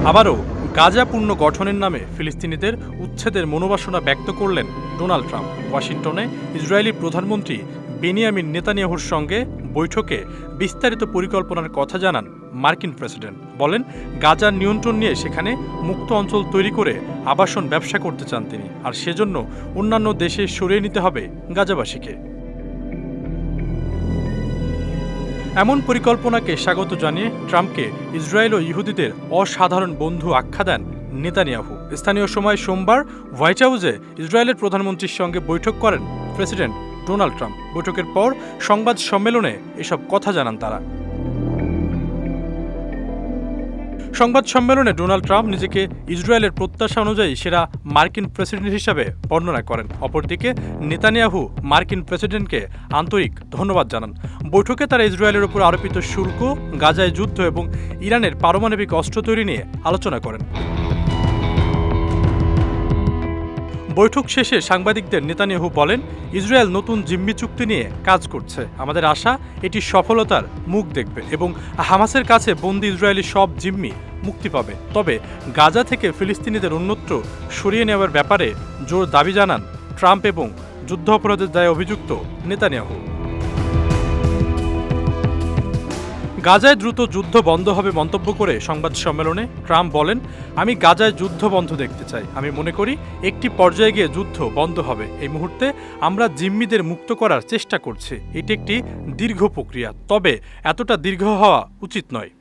আবারও গাজা পুনর্গঠনের নামে ফিলিস্তিনিদের উচ্ছেদের মনোবাসনা ব্যক্ত করলেন ডোনাল্ড ট্রাম্প। ওয়াশিংটনে ইসরায়েলি প্রধানমন্ত্রী বেনিয়ামিন নেতানিয়াহুর সঙ্গে বৈঠকে বিস্তারিত পরিকল্পনার কথা জানান মার্কিন প্রেসিডেন্ট। বলেন, গাজার নিয়ন্ত্রণ নিয়ে সেখানে মুক্ত অঞ্চল তৈরি করে আবাসন ব্যবসা করতে চান তিনি, আর সেজন্য অন্যান্য দেশে সরিয়ে নিতে হবে গাজাবাসীকে। এমন পরিকল্পনাকে স্বাগত জানিয়ে ট্রাম্পকে ইসরায়েল ও ইহুদিদের অসাধারণ বন্ধু আখ্যা দেন নেতানিয়াহু। স্থানীয় সময় সোমবার হোয়াইট হাউসে ইসরায়েলের প্রধানমন্ত্রীর সঙ্গে বৈঠক করেন প্রেসিডেন্ট ডোনাল্ড ট্রাম্প। বৈঠকের পর সংবাদ সম্মেলনে এসব কথা জানান তারা। সংবাদ সম্মেলনে ডোনাল্ড ট্রাম্প নিজেকে ইসরায়েলের প্রত্যাশা অনুযায়ী সেরা মার্কিন প্রেসিডেন্ট হিসাবে বর্ণনা করেন। অপরদিকে নেতানিয়াহু মার্কিন প্রেসিডেন্টকে আন্তরিক ধন্যবাদ জানান। বৈঠকে তারা ইসরায়েলের উপর আরোপিত শুল্ক, গাজায় যুদ্ধ এবং ইরানের পারমাণবিক অস্ত্র তৈরি নিয়ে আলোচনা করেন। বৈঠক শেষে সাংবাদিকদের নেতানিয়াহু বলেন, ইসরায়েল নতুন জিম্মি চুক্তি নিয়ে কাজ করছে। আমাদের আশা এটি সফলতার মুখ দেখবে এবং হামাসের কাছে বন্দী ইসরায়েলি সব জিম্মি মুক্তি পাবে। তবে গাজা থেকে ফিলিস্তিনিদের অন্যত্র সরিয়ে নেওয়ার ব্যাপারে জোর দাবি জানান ট্রাম্প এবং যুদ্ধ অপরাধের দায়ে অভিযুক্ত নেতানিয়াহু। গাজায় দ্রুত যুদ্ধ বন্ধ হবে মন্তব্য করে সংবাদ সম্মেলনে ট্রাম্প বলেন, আমি গাজায় যুদ্ধ বন্ধ দেখতে চাই। আমি মনে করি একটি পর্যায়ে গিয়ে যুদ্ধ বন্ধ হবে। এই মুহূর্তে আমরা জিম্মিদের মুক্ত করার চেষ্টা করছি। এটি একটি দীর্ঘ প্রক্রিয়া, তবে এতটা দীর্ঘ হওয়া উচিত নয়।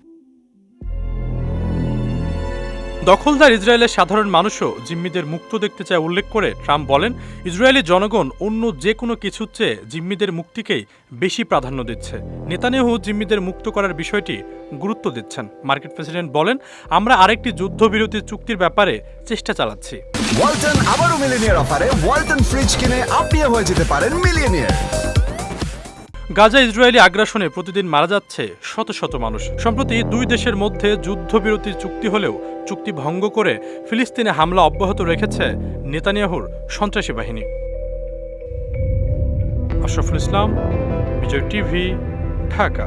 দখলদার ইসরায়েলের সাধারণ মানুষও জিম্মিদের মুক্ত দেখতে চায় উল্লেখ করে ট্রাম্প বলেন, ইসরায়েলি জনগণ অন্য যে কোনো কিছুর চেয়ে জিম্মিদের মুক্তিকেই বেশি প্রাধান্য দিচ্ছে। নেতানিয়াহু জিম্মিদের মুক্ত করার বিষয়টি গুরুত্ব দিচ্ছেন। মার্কিন প্রেসিডেন্ট বলেন, আমরা আরেকটি যুদ্ধবিরতি চুক্তির ব্যাপারে চেষ্টা চালাচ্ছি। ওয়ালটন আবারও মিলিয়নিয়ার অফারে ওয়ালটন ফ্রিজ কিনে আপনিও হয়ে যেতে পারেন মিলিয়নিয়ার। গাজা ইসরায়েলি আগ্রাসনে প্রতিদিন মারা যাচ্ছে শত শত মানুষ। সম্প্রতি দুই দেশের মধ্যে যুদ্ধবিরতির চুক্তি হলেও চুক্তি ভঙ্গ করে ফিলিস্তিনে হামলা অব্যাহত রেখেছে নেতানিয়াহুর সন্ত্রাসী বাহিনী। আশরাফুল ইসলাম, বিজয় টিভি, ঢাকা।